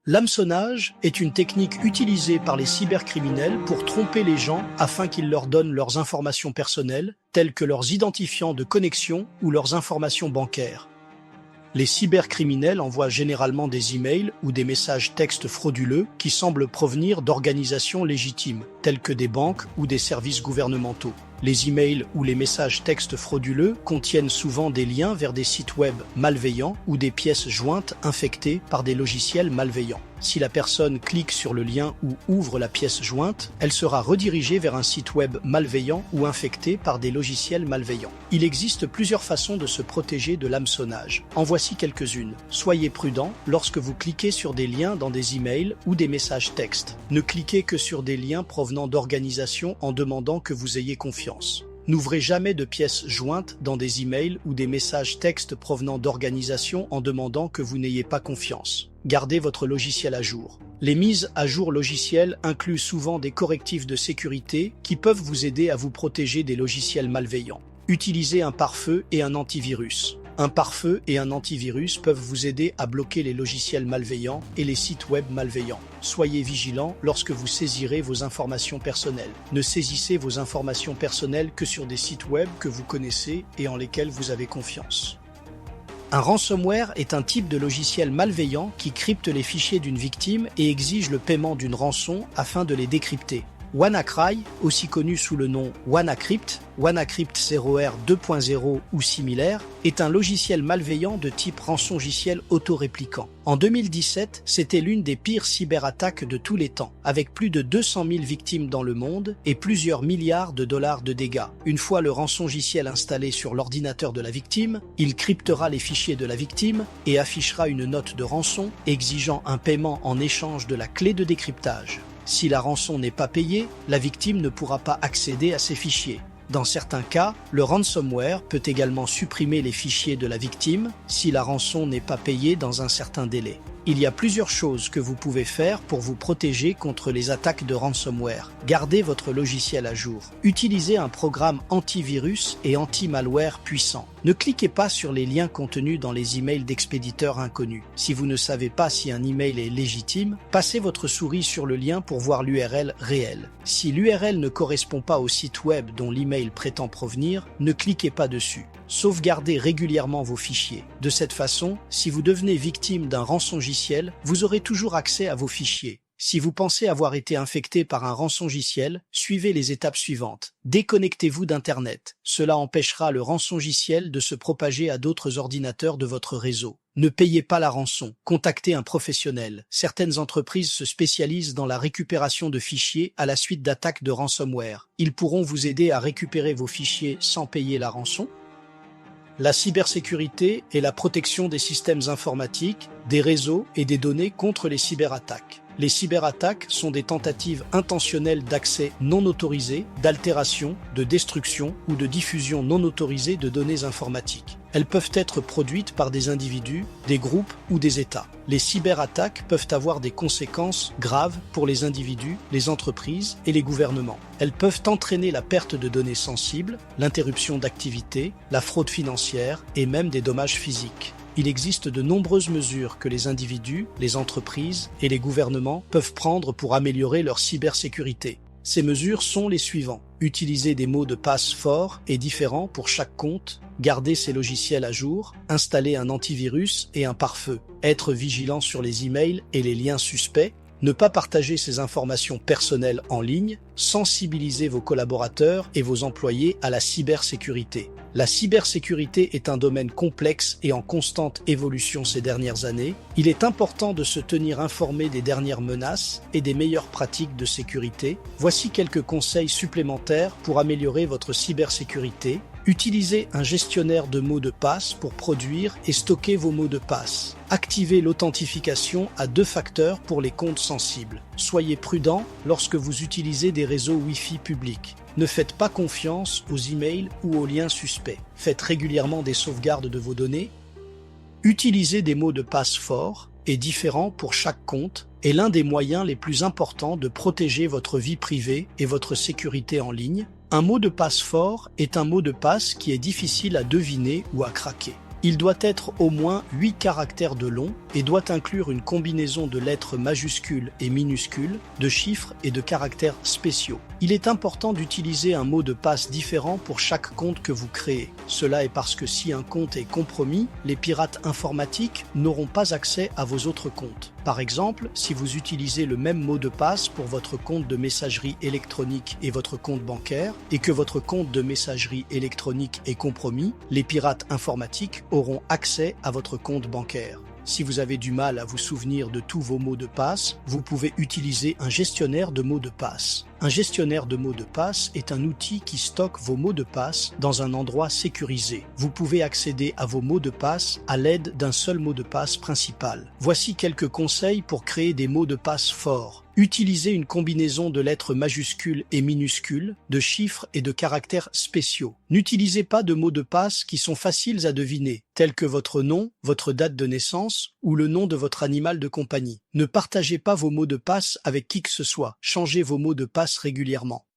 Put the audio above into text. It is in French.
L'hameçonnage est une technique utilisée par les cybercriminels pour tromper les gens afin qu'ils leur donnent leurs informations personnelles, telles que leurs identifiants de connexion ou leurs informations bancaires. Les cybercriminels envoient généralement des emails ou des messages textes frauduleux qui semblent provenir d'organisations légitimes, telles que des banques ou des services gouvernementaux. Les emails ou les messages textes frauduleux contiennent souvent des liens vers des sites web malveillants ou des pièces jointes infectées par des logiciels malveillants. Si la personne clique sur le lien ou ouvre la pièce jointe, elle sera redirigée vers un site web malveillant ou infecté par des logiciels malveillants. Il existe plusieurs façons de se protéger de l'hameçonnage. En voici quelques-unes. Soyez prudent lorsque vous cliquez sur des liens dans des emails ou des messages textes. Ne cliquez que sur des liens provenant d'organisations en demandant que vous ayez confiance. N'ouvrez jamais de pièces jointes dans des emails ou des messages textes provenant d'organisations en demandant que vous n'ayez pas confiance. Gardez votre logiciel à jour. Les mises à jour logicielles incluent souvent des correctifs de sécurité qui peuvent vous aider à vous protéger des logiciels malveillants. Utilisez un pare-feu et un antivirus. Un pare-feu et un antivirus peuvent vous aider à bloquer les logiciels malveillants et les sites web malveillants. Soyez vigilant lorsque vous saisirez vos informations personnelles. Ne saisissez vos informations personnelles que sur des sites web que vous connaissez et en lesquels vous avez confiance. Un ransomware est un type de logiciel malveillant qui crypte les fichiers d'une victime et exige le paiement d'une rançon afin de les décrypter. WannaCry, aussi connu sous le nom WannaCrypt, WannaCrypt 0R 2.0 ou similaire, est un logiciel malveillant de type rançongiciel auto-répliquant. En 2017, c'était l'une des pires cyberattaques de tous les temps, avec plus de 200 000 victimes dans le monde et plusieurs milliards de dollars de dégâts. Une fois le rançongiciel installé sur l'ordinateur de la victime, il cryptera les fichiers de la victime et affichera une note de rançon exigeant un paiement en échange de la clé de décryptage. Si la rançon n'est pas payée, la victime ne pourra pas accéder à ces fichiers. Dans certains cas, le ransomware peut également supprimer les fichiers de la victime si la rançon n'est pas payée dans un certain délai. Il y a plusieurs choses que vous pouvez faire pour vous protéger contre les attaques de ransomware. Gardez votre logiciel à jour. Utilisez un programme antivirus et anti-malware puissant. Ne cliquez pas sur les liens contenus dans les emails d'expéditeurs inconnus. Si vous ne savez pas si un email est légitime, passez votre souris sur le lien pour voir l'URL réelle. Si l'URL ne correspond pas au site web dont l'email prétend provenir, ne cliquez pas dessus. Sauvegardez régulièrement vos fichiers. De cette façon, si vous devenez victime d'un rançongiciel, vous aurez toujours accès à vos fichiers. Si vous pensez avoir été infecté par un rançongiciel, suivez les étapes suivantes. Déconnectez-vous d'Internet. Cela empêchera le rançongiciel de se propager à d'autres ordinateurs de votre réseau. Ne payez pas la rançon. Contactez un professionnel. Certaines entreprises se spécialisent dans la récupération de fichiers à la suite d'attaques de ransomware. Ils pourront vous aider à récupérer vos fichiers sans payer la rançon. La cybersécurité est la protection des systèmes informatiques, des réseaux et des données contre les cyberattaques. Les cyberattaques sont des tentatives intentionnelles d'accès non autorisé, d'altération, de destruction ou de diffusion non autorisée de données informatiques. Elles peuvent être produites par des individus, des groupes ou des États. Les cyberattaques peuvent avoir des conséquences graves pour les individus, les entreprises et les gouvernements. Elles peuvent entraîner la perte de données sensibles, l'interruption d'activités, la fraude financière et même des dommages physiques. Il existe de nombreuses mesures que les individus, les entreprises et les gouvernements peuvent prendre pour améliorer leur cybersécurité. Ces mesures sont les suivants. Utiliser des mots de passe forts et différents pour chaque compte, garder ses logiciels à jour, installer un antivirus et un pare-feu, être vigilant sur les emails et les liens suspects, ne pas partager ses informations personnelles en ligne, sensibiliser vos collaborateurs et vos employés à la cybersécurité. La cybersécurité est un domaine complexe et en constante évolution ces dernières années. Il est important de se tenir informé des dernières menaces et des meilleures pratiques de sécurité. Voici quelques conseils supplémentaires pour améliorer votre cybersécurité. Utilisez un gestionnaire de mots de passe pour produire et stocker vos mots de passe. Activez l'authentification à 2 facteurs pour les comptes sensibles. Soyez prudent lorsque vous utilisez des réseaux Wi-Fi publics. Ne faites pas confiance aux emails ou aux liens suspects. Faites régulièrement des sauvegardes de vos données. Utilisez des mots de passe forts et différents pour chaque compte est l'un des moyens les plus importants de protéger votre vie privée et votre sécurité en ligne. Un mot de passe fort est un mot de passe qui est difficile à deviner ou à craquer. Il doit être au moins 8 caractères de long et doit inclure une combinaison de lettres majuscules et minuscules, de chiffres et de caractères spéciaux. Il est important d'utiliser un mot de passe différent pour chaque compte que vous créez. Cela est parce que si un compte est compromis, les pirates informatiques n'auront pas accès à vos autres comptes. Par exemple, si vous utilisez le même mot de passe pour votre compte de messagerie électronique et votre compte bancaire, et que votre compte de messagerie électronique est compromis, les pirates informatiques auront accès à votre compte bancaire. Si vous avez du mal à vous souvenir de tous vos mots de passe, vous pouvez utiliser un gestionnaire de mots de passe. Un gestionnaire de mots de passe est un outil qui stocke vos mots de passe dans un endroit sécurisé. Vous pouvez accéder à vos mots de passe à l'aide d'un seul mot de passe principal. Voici quelques conseils pour créer des mots de passe forts. Utilisez une combinaison de lettres majuscules et minuscules, de chiffres et de caractères spéciaux. N'utilisez pas de mots de passe qui sont faciles à deviner, tels que votre nom, votre date de naissance ou le nom de votre animal de compagnie. Ne partagez pas vos mots de passe avec qui que ce soit. Changez vos mots de passe régulièrement.